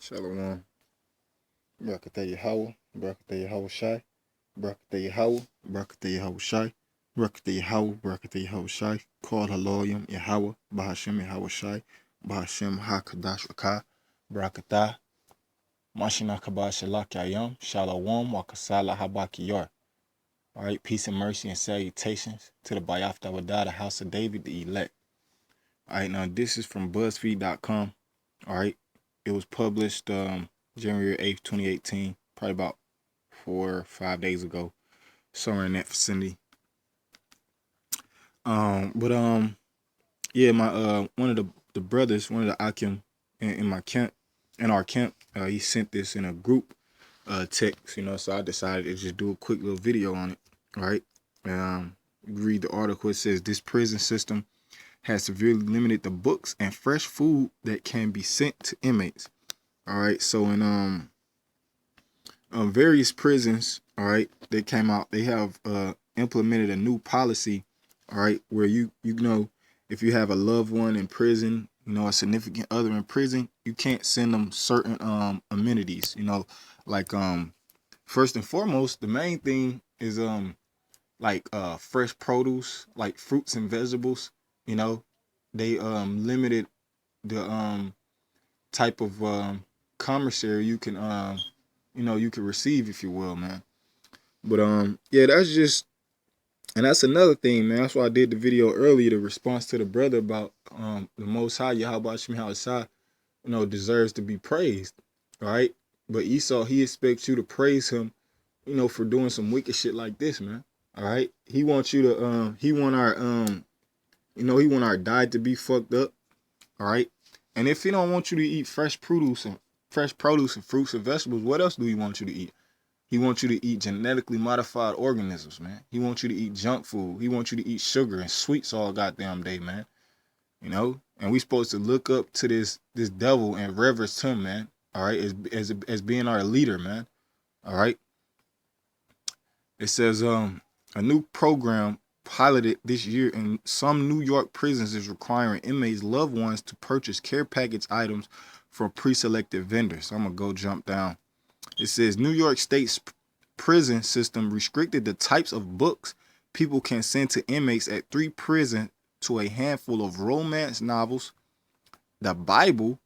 Shalom. Barakatah Yahweh. Barakatah Yahweh Shai. Barakatah Yahweh. Barakatah Yahweh Shai. Barakatah Yahweh. Barakatah Yahweh Shai. Call Haloyim Yahweh. Bahashem Yahweh Shai. Bahashem HaKadash Rakah. Barakatah. Mashina Kabah Shalak Yayam. Shalom. Wakasala Habakiyar. All right. Peace and mercy and salutations to the Bayafta Wadah, the house of David, the elect. All right. Now, this is from BuzzFeed.com. All right. It was published January 8th, 2018, probably about 4 or 5 days ago, somewhere in that vicinity. Yeah, my one of the brothers, one of the Akim in my camp, in our camp, he sent this in a group text, so I decided to just do a quick little video on it, right? Read the article. It says this prison system has severely limited the books and fresh food that can be sent to inmates. All right, so in various prisons, all right, they came out, they have implemented a new policy, all right, where you know, if you have a loved one in prison, a significant other in prison, you can't send them certain amenities, like first and foremost, the main thing is like fresh produce, like fruits and vegetables. They limited the type of commissary you can you can receive, if you will, man. But yeah, that's just, and that's another thing, man. That's why I did the video earlier, the response to the brother about the Most High Yahweh Shai, deserves to be praised, right? But Esau, he expects you to praise him, for doing some wicked shit like this, man. All right, he wants you to he want our he want our diet to be fucked up, all right. And if he don't want you to eat fresh produce and fruits and vegetables, what else do he want you to eat? He wants you to eat genetically modified organisms, man. He wants you to eat junk food. He wants you to eat sugar and sweets all goddamn day, man. And we supposed to look up to this devil and reverence him, man. All right, as being our leader, man. All right. It says a new program piloted this year in some New York prisons is requiring inmates' loved ones to purchase care package items from pre-selected vendors. I'm gonna go jump down. It says New York State's prison system restricted the types of books people can send to inmates at 3 prisons to a handful of romance novels, the Bible,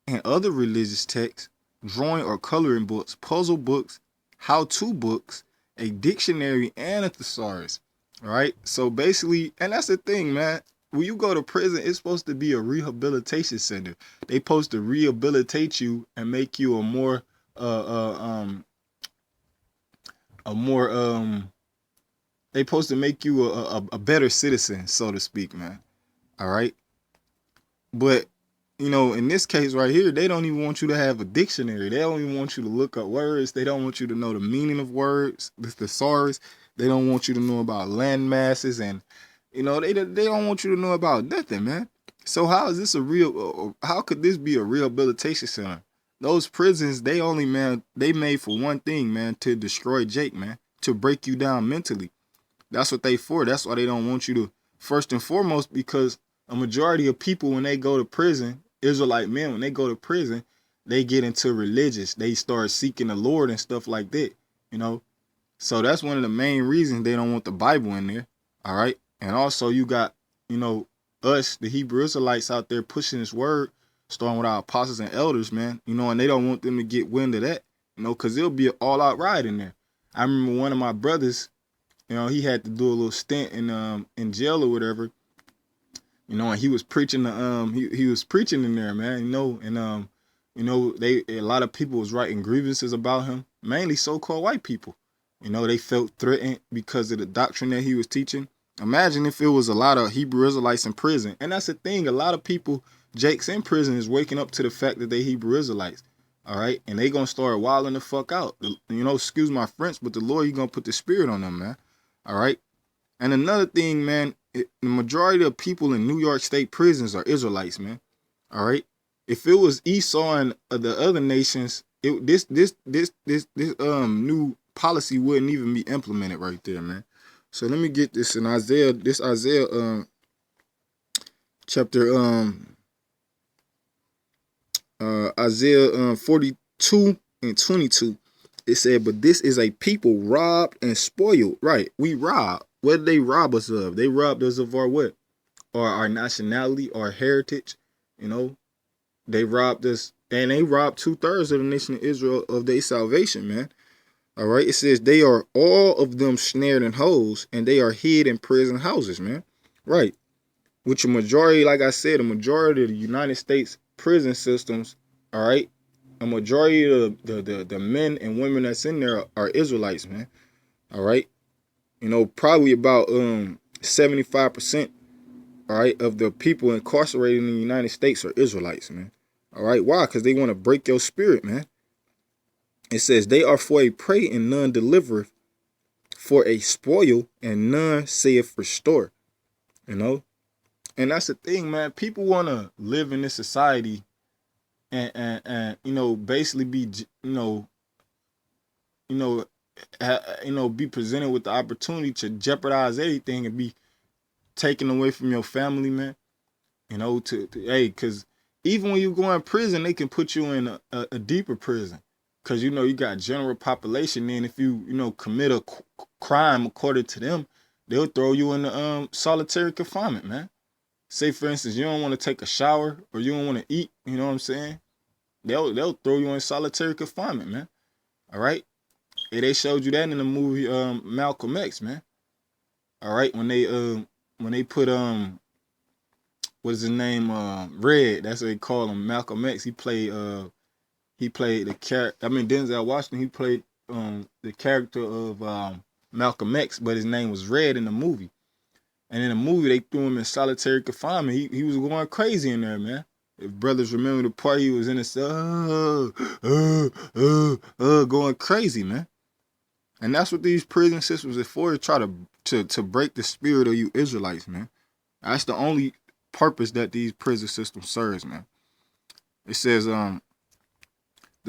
and other religious texts, drawing or coloring books, puzzle books, how-to books, a dictionary, and a thesaurus. All right. So basically, and that's the thing, man. When you go to prison, it's supposed to be a rehabilitation center. They supposed to rehabilitate you and make you a more they supposed to make you a better citizen, so to speak, man. All right. But in this case right here, they don't even want you to have a dictionary. They don't even want you to look up words. They don't want you to know the meaning of words, the thesaurus. They don't want you to know about land masses, and they don't want you to know about nothing, man. So how is this how could this be a rehabilitation center? Those prisons, they made for one thing, man, to destroy Jake, man, to break you down mentally. That's what they for. That's why they don't want you to, first and foremost, because a majority of people, when they go to prison, Israelite men, when they go to prison, they get into religious. They start seeking the Lord and stuff like that, So that's one of the main reasons they don't want the Bible in there, all right? And also you got, us, the Hebrew Israelites out there pushing this word, starting with our apostles and elders, man, and they don't want them to get wind of that, because it'll be an all-out riot in there. I remember one of my brothers, he had to do a little stint in jail or whatever, and he was preaching he was preaching in there, man, and a lot of people was writing grievances about him, mainly so-called white people. They felt threatened because of the doctrine that he was teaching. Imagine if it was a lot of Hebrew Israelites in prison. And that's the thing, a lot of people, Jake's in prison, is waking up to the fact that they Hebrew Israelites. All right, and they gonna start wilding the fuck out. Excuse my French, but the Lord, you gonna put the spirit on them, man. All right. And another thing, man, the majority of people in New York State prisons are Israelites, man. All right. If it was Esau and the other nations, this new policy wouldn't even be implemented right there, man. So let me get this in Isaiah. This Isaiah chapter Isaiah 42 and 22. It said, but this is a people robbed and spoiled. Right. We robbed. What did they rob us of? They robbed us of our what? Or our nationality, our heritage. You know, they robbed us, and they robbed 2/3 of the nation of Israel of their salvation, man. All right. It says they are all of them snared in holes, and they are hid in prison houses, man. Right. Which a majority, like I said, a majority of the United States prison systems, all right, a majority of the men and women that's in there are Israelites, man. All right. You know, probably about 75%, all right, of the people incarcerated in the United States are Israelites, man. All right. Why? Because they want to break your spirit, man. It says they are for a prey and none delivereth, for a spoil and none saith restore. You know? And that's the thing, man. People want to live in this society and you know, basically be, be presented with the opportunity to jeopardize everything and be taken away from your family, man. You know, hey, because even when you go in prison, they can put you in a deeper prison. Because, you know, you got general population. Then if you, commit a crime according to them, they'll throw you in the solitary confinement, man. Say, for instance, you don't want to take a shower or you don't want to eat, you know what I'm saying? They'll throw you in solitary confinement, man. All right? And they showed you that in the movie Malcolm X, man. All right? When they put what's his name? Red, that's what they call him, Malcolm X. He played the character. I mean, Denzel Washington, he played the character of Malcolm X, but his name was Red in the movie. And in the movie, they threw him in solitary confinement. He was going crazy in there, man. If brothers remember the part, he was in the cell, going crazy, man. And that's what these prison systems are for, to try to break the spirit of you Israelites, man. That's the only purpose that these prison systems serves, man. It says, the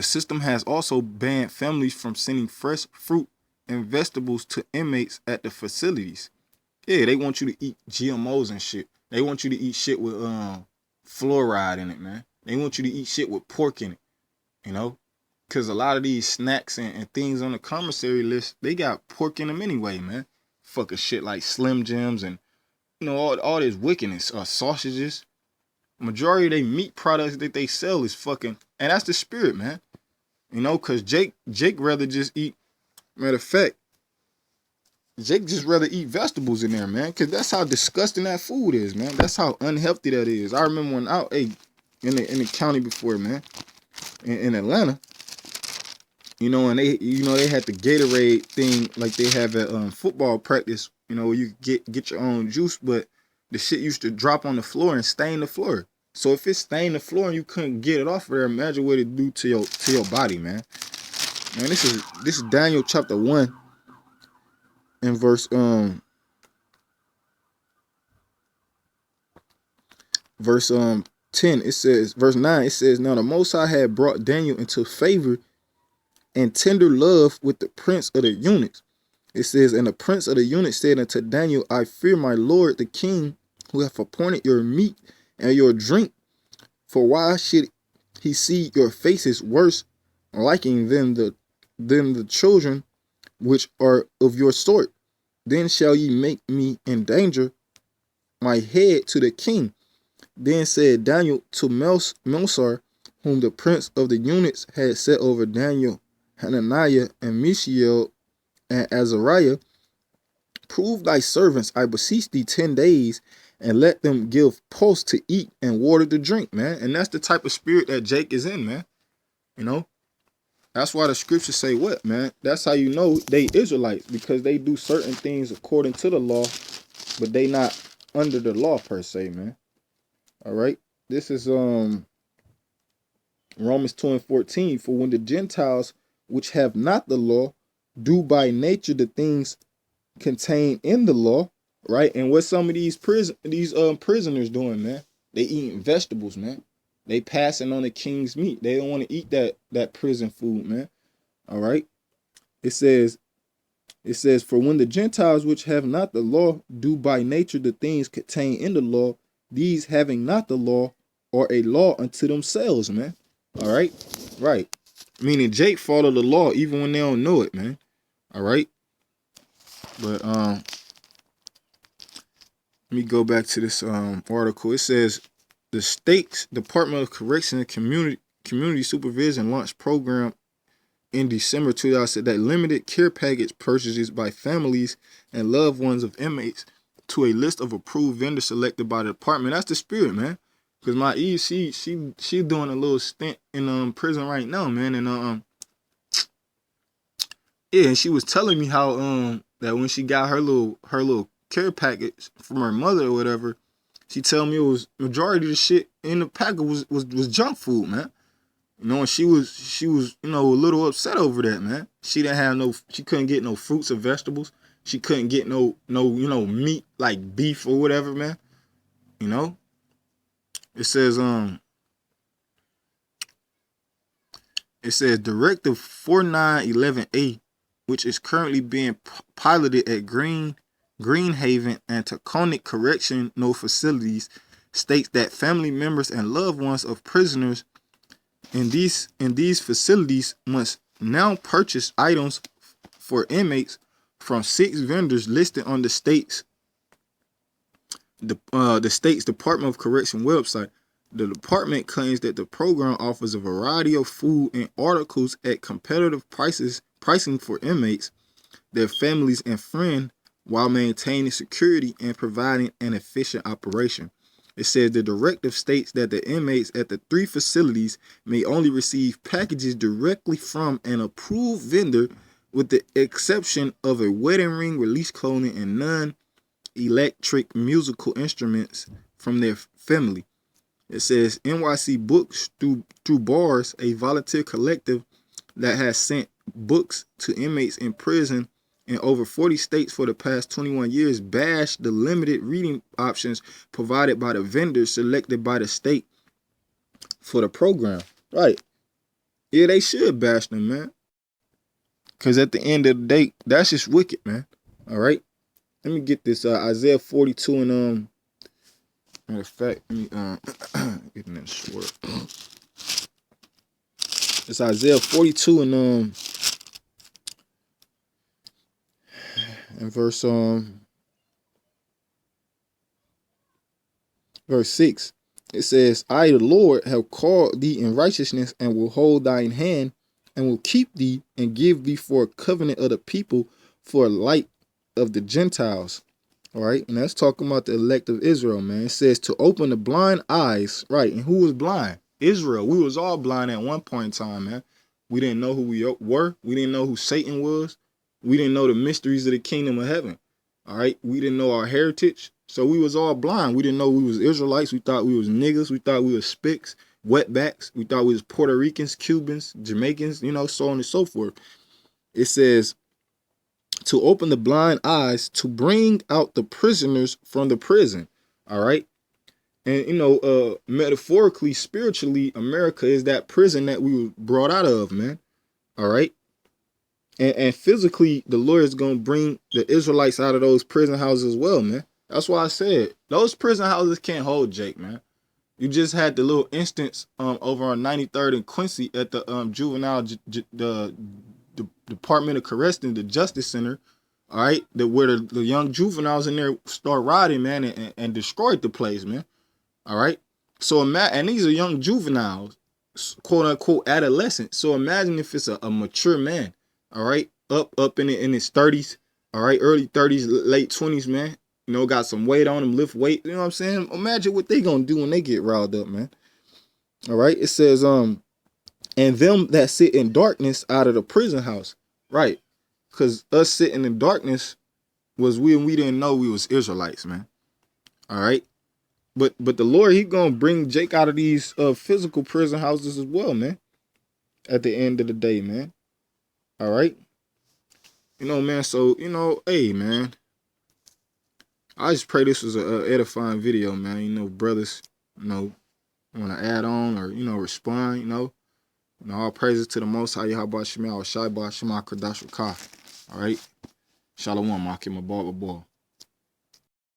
system has also banned families from sending fresh fruit and vegetables to inmates at the facilities. Yeah, they want you to eat GMOs and shit. They want you to eat shit with fluoride in it, man. They want you to eat shit with pork in it, you know? Because a lot of these snacks and things on the commissary list, they got pork in them anyway, man. Fucking shit like Slim Jims and, all this wickedness. Sausages. Majority of their meat products that they sell is fucking, and that's the spirit, man. You know, because Jake rather just eat, matter of fact, Jake just rather eat vegetables in there, man, because that's how disgusting that food is, man. That's how unhealthy that is. I remember when I ate in the county before, man, in Atlanta, and they had the Gatorade thing like they have at football practice, where you get your own juice, but the shit used to drop on the floor and stain the floor. So if it stained the floor and you couldn't get it off of there, imagine what it do to your body, man. Man, this is Daniel chapter 1 and verse 10. It says, verse 9, it says, now the Most High had brought Daniel into favor and tender love with the prince of the eunuchs. It says, and the prince of the eunuchs said unto Daniel, I fear my lord the king, who hath appointed your meat and your drink. For why should he see your faces worse liking than the children which are of your sort? Then shall ye make me endanger my head to the king. Then said Daniel to Melsar, whom the prince of the eunuchs had set over Daniel, Hananiah, and Mishael, and Azariah, prove thy servants, I beseech thee, 10 days, and let them give pulse to eat and water to drink, man. And that's the type of spirit that Jake is in, man. That's why the scriptures say what, man? That's how you know they Israelites, because they do certain things according to the law, but they not under the law per se, man. All right. This is Romans 2:14. For when the Gentiles which have not the law do by nature the things contained in the law, right? And what some of these prisoners doing, man? They eating vegetables, man. They passing on the king's meat. They don't want to eat that prison food, man. All right. It says, for when the Gentiles which have not the law do by nature the things contained in the law, these having not the law are a law unto themselves, man. All right, right. Meaning Jake follow the law even when they don't know it, man. All right, but let me go back to this article. It says the state's Department of Correction and Community Supervision launched program in December 2000 that limited care package purchases by families and loved ones of inmates to a list of approved vendors selected by the department. That's the spirit, man. Cause my Eve, she doing a little stint in prison right now, man, and yeah, and she was telling me how that when she got her little care package from her mother or whatever, she tell me it was majority of the shit in the packet was junk food, man. You know, and she was a little upset over that, man. She couldn't get no fruits or vegetables. She couldn't get no meat like beef or whatever, man. You know, it says Directive 4911A, which is currently being piloted at Greenhaven and Taconic Correctional Facilities, states that family members and loved ones of prisoners in these facilities must now purchase items for inmates from 6 vendors listed on the state's Department of Correction website. The department claims that the program offers a variety of food and articles at competitive pricing for inmates, their families, and friends, while maintaining security and providing an efficient operation. It says the directive states that the inmates at the 3 facilities may only receive packages directly from an approved vendor, with the exception of a wedding ring, release clothing, and non-electric musical instruments from their family. It says NYC Books through Bars, a volunteer collective that has sent books to inmates in prison in over 40 states for the past 21 years, bashed the limited reading options provided by the vendors selected by the state for the program. Right. Yeah, they should bash them, man. Because at the end of the day, that's just wicked, man. All right. Let me get this Isaiah 42 and matter of fact, let me get that short. It's Isaiah 42 and verse 6. It says, I, the Lord, have called thee in righteousness, and will hold thine hand, and will keep thee, and give thee for a covenant of the people, for a light of the Gentiles. All right, and that's talking about the elect of Israel, man. It says to open the blind eyes, right? And who was blind? Israel. We was all blind at one point in time, man. We didn't know who we were. We didn't know who Satan was. We didn't know the mysteries of the kingdom of heaven. All right, we didn't know our heritage, so we was all blind. We didn't know we was Israelites. We thought we was niggas. We thought we was spics, wetbacks. We thought we was Puerto Ricans, Cubans, Jamaicans, so on and so forth. It says to open the blind eyes, to bring out the prisoners from the prison. All right. And, metaphorically, spiritually, America is that prison that we were brought out of, man. All right. And physically, the Lord is going to bring the Israelites out of those prison houses as well, man. That's why I said those prison houses can't hold Jake, man. You just had the little instance over on 93rd and Quincy at the the Department of Correction, the Justice Center, all right, where the young juveniles in there start rioting, man, and destroyed the place, man. All right. So and these are young juveniles, quote unquote adolescents. So imagine if it's a mature man, all right, up in his 30s, all right, early 30s, late 20s, man. Got some weight on them, lift weight. You know what I'm saying? Imagine what they gonna do when they get riled up, man. All right. It says and them that sit in darkness out of the prison house, right? Because us sitting in darkness was we didn't know we was Israelites, man. All right. But the Lord, he gonna bring Jake out of these physical prison houses as well, man. At the end of the day, man. All right. Man. So hey, man. I just pray this was a edifying video, man. Brothers, want to add on or respond. All praises to the Most High Yahweh Shema, Shai Ba Shema Kadash Ka. All right. Shalom, Makim, my ball.